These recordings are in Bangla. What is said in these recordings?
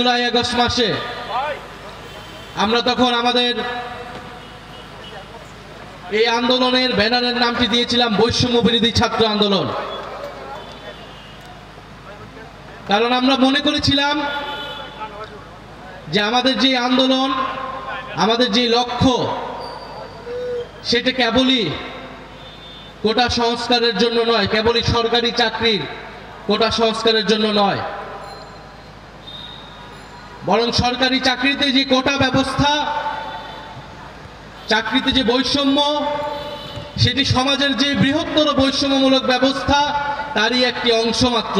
জুলাই আগস্ট মাসে আমরা তখন আমাদের এই আন্দোলনের ব্যানারের নামটি দিয়েছিলাম বৈষম্য বিরোধী ছাত্র আন্দোলন। কারণ আমরা মনে করেছিলাম যে আমাদের যে আন্দোলন, আমাদের যে লক্ষ্য, সেটা কেবলই কোটা সংস্কারের জন্য নয়, কেবলই সরকারি চাকরির কোটা সংস্কারের জন্য নয়, বরং সরকারি চাকরিতে যে কোটা ব্যবস্থা, চাকরিতে যে বৈষম্য, সেটি সমাজের যে বৃহত্তর বৈষম্যমূলক ব্যবস্থা তারই একটি অংশ মাত্র।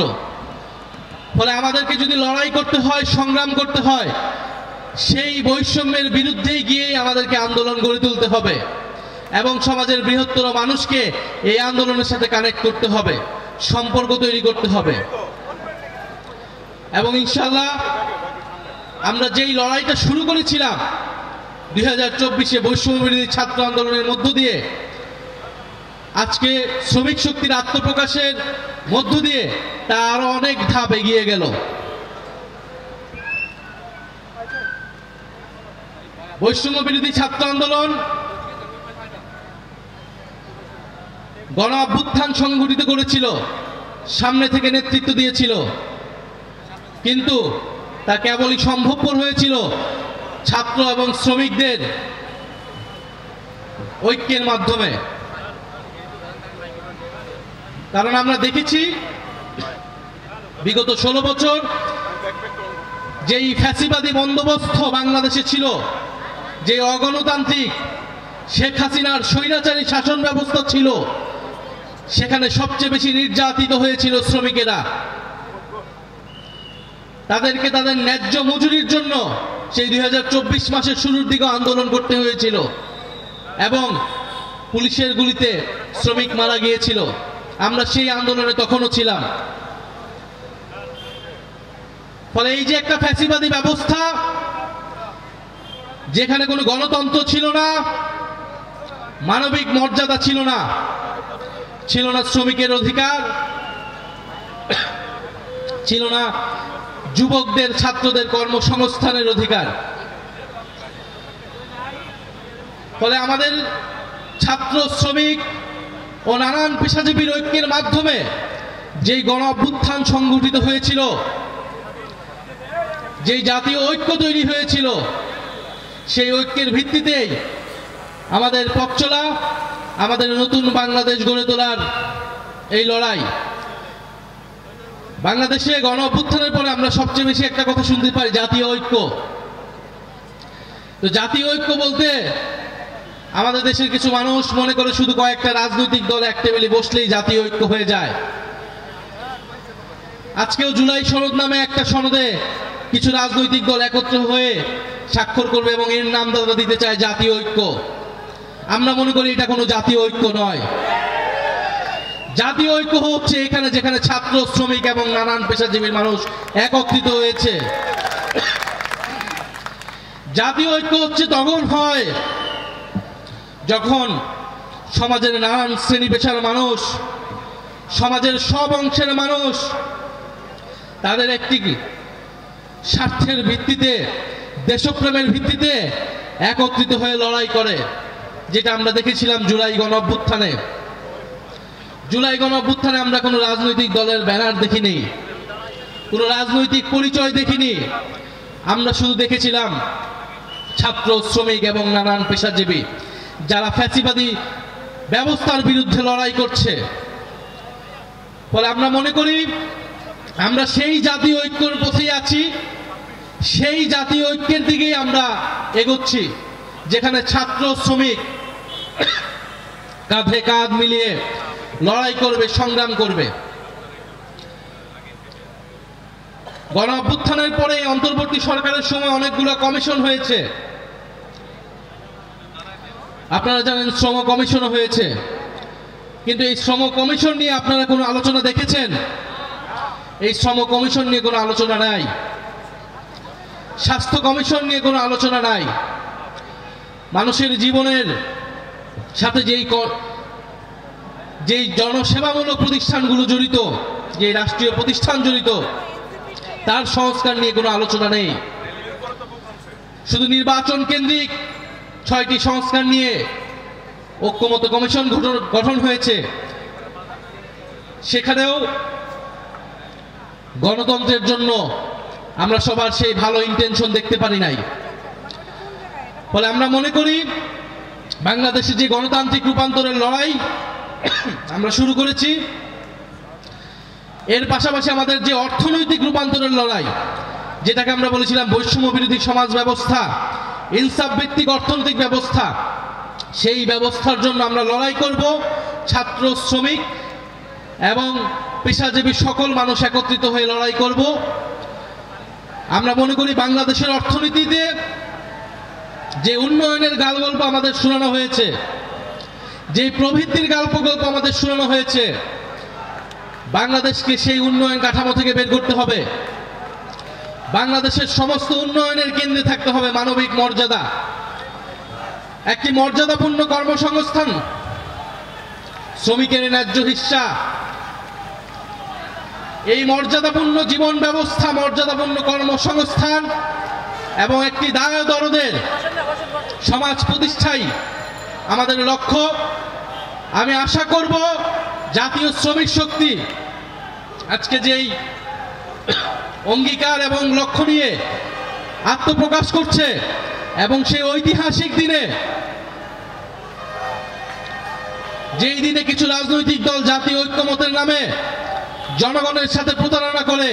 ফলে আমাদেরকে যদি লড়াই করতে হয়, সংগ্রাম করতে হয়, সেই বৈষম্যের বিরুদ্ধেই গিয়েই আমাদেরকে আন্দোলন গড়ে তুলতে হবে এবং সমাজের বৃহত্তর মানুষকে এই আন্দোলনের সাথে কানেক্ট করতে হবে, সম্পর্ক তৈরি করতে হবে। এবং ইনশাআল্লাহ আমরা যেই লড়াইটা শুরু করেছিলাম 2024-এ বৈষম্য বিরোধী ছাত্র আন্দোলনের মধ্য দিয়ে, আজকে শ্রমিক শক্তির আত্মপ্রকাশের মধ্য দিয়ে তা আরো অনেক ধাপ এগিয়ে গেল। বৈষম্য বিরোধী ছাত্র আন্দোলন গণ অভ্যুত্থান সংগঠিত করেছিল, সামনে থেকে নেতৃত্ব দিয়েছিল, কিন্তু তা কেবলই সম্ভবপর হয়েছিল ছাত্র এবং শ্রমিকদের ঐক্যের মাধ্যমে। কারণ আমরা দেখেছি বিগত 16 বছর যেই ফ্যাসিবাদী বন্দোবস্ত বাংলাদেশে ছিল, যে অগণতান্ত্রিক শেখ হাসিনার স্বৈরাচারী শাসন ব্যবস্থা ছিল, সেখানে সবচেয়ে বেশি নির্যাতিত হয়েছিল শ্রমিকেরা। তাদেরকে তাদের ন্যায্য মজুরির জন্য সেই 2024 মাসের শুরুর দিকে আন্দোলন করতে হয়েছিল এবং পুলিশের গুলিতে শ্রমিক মারা গিয়েছিল। আমরা সেই আন্দোলনে তখনও ছিলাম। ফলে এই যে একটা ফ্যাসিবাদী ব্যবস্থা, যেখানে কোনো গণতন্ত্র ছিল না, মানবিক মর্যাদা ছিল না, ছিল না শ্রমিকের অধিকার, ছিল না যুবকদের, ছাত্রদের কর্মসংস্থানের অধিকার। ফলে আমাদের ছাত্র, শ্রমিক ও নানান পেশাজীবীর ঐক্যের মাধ্যমে যেই গণ অভ্যুত্থান সংগঠিত হয়েছিল, যেই জাতীয় ঐক্য তৈরি হয়েছিল, সেই ঐক্যের ভিত্তিতেই আমাদের পথ চলা, আমাদের নতুন বাংলাদেশ গড়ে তোলার এই লড়াই। বাংলাদেশে গণ অভ্যুত্থানের পরে আমরা সবচেয়ে বেশি একটা কথা শুনতে পাই, জাতীয় ঐক্য। তো জাতীয় ঐক্য বলতে আমাদের দেশের কিছু মানুষ মনে করে শুধু কয়েকটা রাজনৈতিক দল এক টেবিলে বসলেই জাতীয় ঐক্য হয়ে যায়। আজকেও জুলাই সনদ নামে একটা সনদে কিছু রাজনৈতিক দল একত্র হয়ে স্বাক্ষর করবে এবং এর নাম দিতে চায় জাতীয় ঐক্য। আমরা মনে করি এটা কোনো জাতীয় ঐক্য নয়। জাতীয় ঐক্য হচ্ছে এখানে যেখানে ছাত্র, শ্রমিক এবং নানান পেশাজীবীর মানুষ একত্রিত হয়েছে। জাতীয় ঐক্য হচ্ছে তখন হয় যখন সমাজের নানান শ্রেণী পেশার মানুষ, সমাজের সব অংশের মানুষ তাদের একটি স্বার্থের ভিত্তিতে, দেশপ্রেমের ভিত্তিতে একত্রিত হয়ে লড়াই করে, যেটা আমরা দেখেছিলাম জুলাই গণ অভ্যুত্থানে। জুলাই গণ অভ্যুত্থানে আমরা কোনো রাজনৈতিক দলের ব্যানার দেখিনি, কোনো রাজনৈতিক পরিচয় দেখিনি। আমরা শুধু দেখেছিলাম ছাত্র, শ্রমিক এবং নানান পেশাজীবী যারা ফ্যাসিবাদী ব্যবস্থার বিরুদ্ধে লড়াই করছে। ফলে আমরা মনে করি আমরা সেই জাতীয় ঐক্যের পথেই আছি, সেই জাতীয় ঐক্যের দিকেই আমরা এগোচ্ছি, যেখানে ছাত্র, শ্রমিক কাঁধে কাঁধ মিলিয়ে লড়াই করবে, সংগ্রাম করবে। গণ অভ্যুত্থানের পরে অন্তর্বর্তী সরকারের সময় অনেকগুলো কমিশন হয়েছে। আপনারা জানেন শ্রম কমিশনও হয়েছে, কিন্তু এই শ্রম কমিশন নিয়ে আপনারা কোনো আলোচনা দেখেছেন? এই শ্রম কমিশন নিয়ে কোনো আলোচনা নাই। স্বাস্থ্য কমিশন নিয়ে কোনো আলোচনা নাই। মানুষের জীবনের সাথে যেই জনসেবামূলক প্রতিষ্ঠানগুলো জড়িত, যে রাষ্ট্রীয় প্রতিষ্ঠান জড়িত, তার সংস্কার নিয়ে কোনো আলোচনা নেই। শুধু নির্বাচন কেন্দ্রিক 6টি সংস্কার নিয়ে ঐক্যমত্য কমিশন গঠন হয়েছে, সেখানেও গণতন্ত্রের জন্য আমরা সবার সেই ভালো ইন্টেনশন দেখতে পারি নাই। ফলে আমরা মনে করি বাংলাদেশে যে গণতান্ত্রিক রূপান্তরের লড়াই আমরা শুরু করেছি, এর পাশাপাশি আমাদের যে অর্থনৈতিক রূপান্তরের লড়াই, যেটাকে আমরা বলেছিলাম বৈষম্য বিরোধী সমাজ ব্যবস্থা, ইনসাফ ভিত্তিক অর্থনৈতিক ব্যবস্থা, সেই ব্যবস্থার জন্য আমরা লড়াই করব। ছাত্র, শ্রমিক এবং পেশাজীবী সকল মানুষ একত্রিত হয়ে লড়াই করব। আমরা মনে করি বাংলাদেশের অর্থনীতিতে যে উন্নয়নের গালগল্প আমাদের শোনানো হয়েছে, যে প্রবৃদ্ধির গল্প আমাদের শোনানো হয়েছে, বাংলাদেশকে সেই উন্নয়ন কাঠামো থেকে বের করতে হবে। বাংলাদেশের সমস্ত উন্নয়নের কেন্দ্রে থাকতে হবে মানবিক মর্যাদা, একটি মর্যাদাপূর্ণ কর্মসংস্থান, শ্রমিকের ন্যায্য হিস্সা, এই মর্যাদাপূর্ণ জীবন ব্যবস্থা, মর্যাদাপূর্ণ কর্মসংস্থান এবং একটি দায় দরদের সমাজ প্রতিষ্ঠাই আমাদের লক্ষ্য। আমি আশা করব জাতীয় শ্রমিক শক্তি আজকে যেই অঙ্গীকার এবং লক্ষ্য নিয়ে আত্মপ্রকাশ করছে এবং সেই ঐতিহাসিক দিনে, যেই দিনে কিছু রাজনৈতিক দল জাতীয় ঐক্যমতের নামে জনগণের সাথে প্রতারণা করে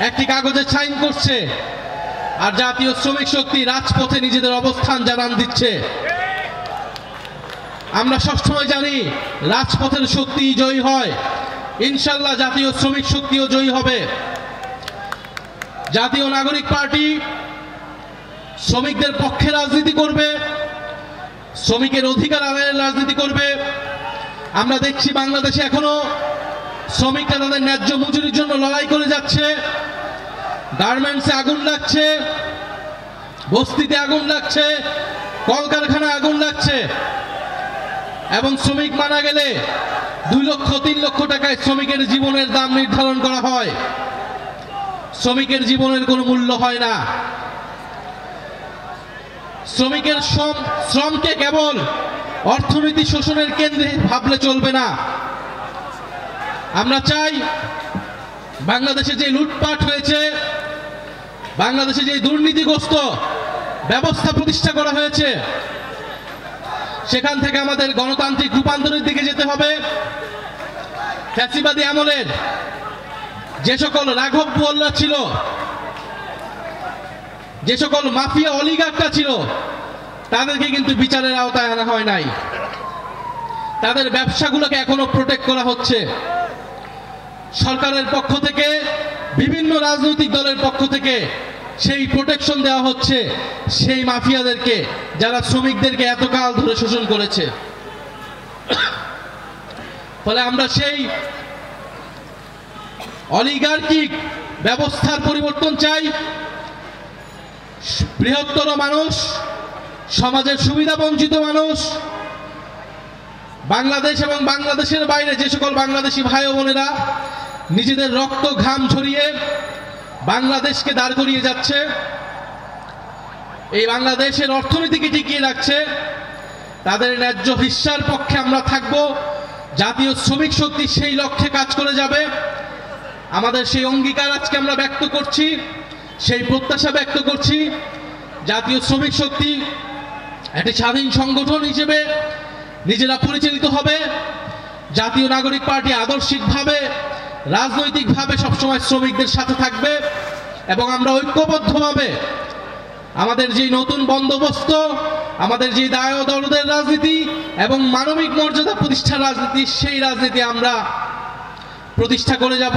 একটি কাগজে সাইন করছে, আর জাতীয় শ্রমিক শক্তি রাজপথে নিজেদের অবস্থান জানান দিচ্ছে। আমরা সবসময় জানি রাজপথের শক্তি জয়ী হয়, ইনশাল্লাহ জাতীয় শ্রমিক শক্তিও জয়ী হবে। জাতীয় নাগরিক পার্টি শ্রমিকদের পক্ষে রাজনীতি করবে, শ্রমিকের অধিকার আদায়ের রাজনীতি করবে। আমরা দেখছি বাংলাদেশে এখনো শ্রমিকরা তাদের ন্যায্য মজুরির জন্য লড়াই করে যাচ্ছে। গার্মেন্টসে আগুন লাগছে, বস্তিতে আগুন লাগছে, কলকারখানায় আগুন লাগছে, এবং শ্রমিক মারা গেলে 2 লক্ষ 3 লক্ষ টাকায় শ্রমিকের জীবনের দাম নির্ধারণ করা হয়। শ্রমিকের জীবনের কোনো মূল্য হয় না। শ্রমিকের শ্রমকে কেবল অর্থনীতি শোষণের কেন্দ্রে ভাবলে চলবে না। আমরা চাই বাংলাদেশে যে লুটপাট হয়েছে, বাংলাদেশে যে দুর্নীতিগ্রস্ত ব্যবস্থা প্রতিষ্ঠা করা হয়েছে, সেখান থেকে আমাদের গণতান্ত্রিক রূপান্তরের দিকে যেতে হবে। ফ্যাসিবাদী আমলের যে সকল রাঘব বোয়ালরা ছিল, যে সকল মাফিয়া অলিগাররা ছিল, তাদেরকে কিন্তু বিচারের আওতায় আনা হয় নাই। তাদের ব্যবসাগুলোকে এখনো প্রোটেক্ট করা হচ্ছে। সরকারের পক্ষ থেকে, বিভিন্ন রাজনৈতিক দলের পক্ষ থেকে সেই প্রোটেকশন দেওয়া হচ্ছে সেই মাফিয়াদেরকে, যারা শ্রমিকদেরকে এতকাল ধরে শোষণ করেছে। ফলে আমরা সেই অলিগার্কিক ব্যবস্থার পরিবর্তন চাই। বৃহত্তর মানুষ, সমাজের সুবিধা বঞ্চিত মানুষ, বাংলাদেশ এবং বাংলাদেশের বাইরে যে সকল বাংলাদেশি ভাই ও বোনেরা নিজেদের রক্ত ঘাম ঝরিয়ে বাংলাদেশকে দাঁড় করিয়ে যাচ্ছে, এই বাংলাদেশের অর্থনীতিকে টিকিয়ে রাখছে, তাদের ন্যায্য হিস্সার পক্ষে আমরা থাকব। জাতীয় শ্রমিক শক্তি সেই লক্ষ্যে কাজ করে যাবে। আমাদের সেই অঙ্গীকার আজকে আমরা ব্যক্ত করছি, সেই প্রত্যাশা ব্যক্ত করছি। জাতীয় শ্রমিক শক্তি একটি স্বাধীন সংগঠন হিসেবে নিজেরা পরিচালিত হবে। জাতীয় নাগরিক পার্টি আদর্শিকভাবে, রাজনৈতিকভাবে সবসময় শ্রমিকদের সাথে থাকবে এবং আমরা ঐক্যবদ্ধভাবে আমাদের যে নতুন বন্দোবস্ত, আমাদের যে দায় ও দরদের রাজনীতি এবং মানবিক মর্যাদা প্রতিষ্ঠার রাজনীতি, সেই রাজনীতি আমরা প্রতিষ্ঠা করে যাব।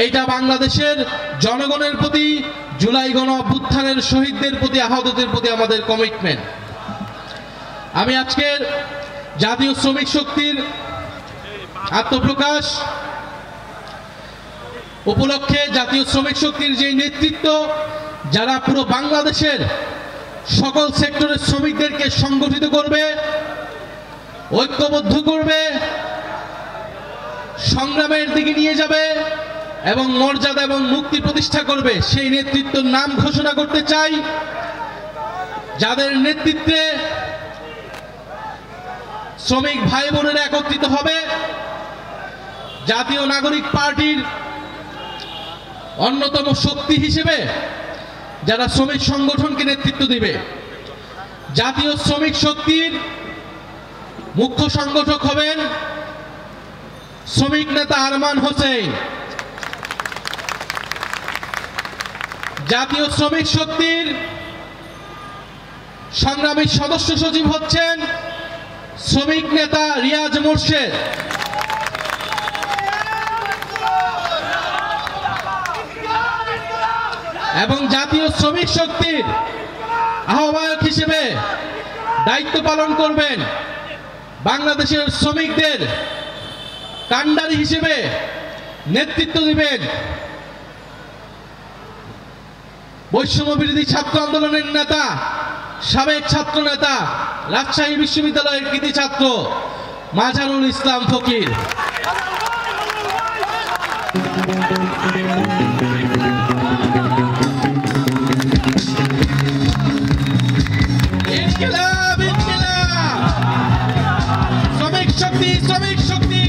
এইটা বাংলাদেশের জনগণের প্রতি, জুলাই গণ অভ্যুত্থানের শহীদদের প্রতি, আহতদের প্রতি আমাদের কমিটমেন্ট। আমি আজকের জাতীয় শ্রমিক শক্তির আত্মপ্রকাশ উপলক্ষে জাতীয় শ্রমিক শক্তির যে নেতৃত্ব, যারা পুরো বাংলাদেশের সকল সেক্টরের শ্রমিকদেরকে সংগঠিত করবে, ঐক্যবদ্ধ করবে, সংগ্রামের দিকে নিয়ে যাবে, এবং মর্যাদা এবং মুক্তি প্রতিষ্ঠা করবে সেই নেতৃত্বের নাম ঘোষণা করতে চাই, যাদের নেতৃত্বে শ্রমিক ভাই বোনেরা একত্রিত হবে। জাতীয় নাগরিক পার্টির অন্যতম শক্তি হিসেবে যারা শ্রমিক সংগঠনকে নেতৃত্ব দিবে, জাতীয় শ্রমিক শক্তির মুখ্য সংগঠক হবেন শ্রমিক নেতা আরমান হোসেন। জাতীয় শ্রমিক শক্তির সংগ্রামী সদস্য সচিব হচ্ছেন শ্রমিক নেতা রিয়াজ মোর্শেদ। এবং জাতীয় শ্রমিক শক্তির আহ্বায়ক হিসেবে দায়িত্ব পালন করবেন, বাংলাদেশের শ্রমিকদের কান্ডারি হিসেবে নেতৃত্ব দিবেন বৈষম্য বিরোধী ছাত্র আন্দোলনের নেতা, সাবেক ছাত্র নেতা, রাজশাহী বিশ্ববিদ্যালয়ের কৃতি ছাত্র মাজারুল ইসলাম ফকির। ইনকিলাব, ইনকিলাব, শ্রমিক শক্তি, শ্রমিক শক্তি।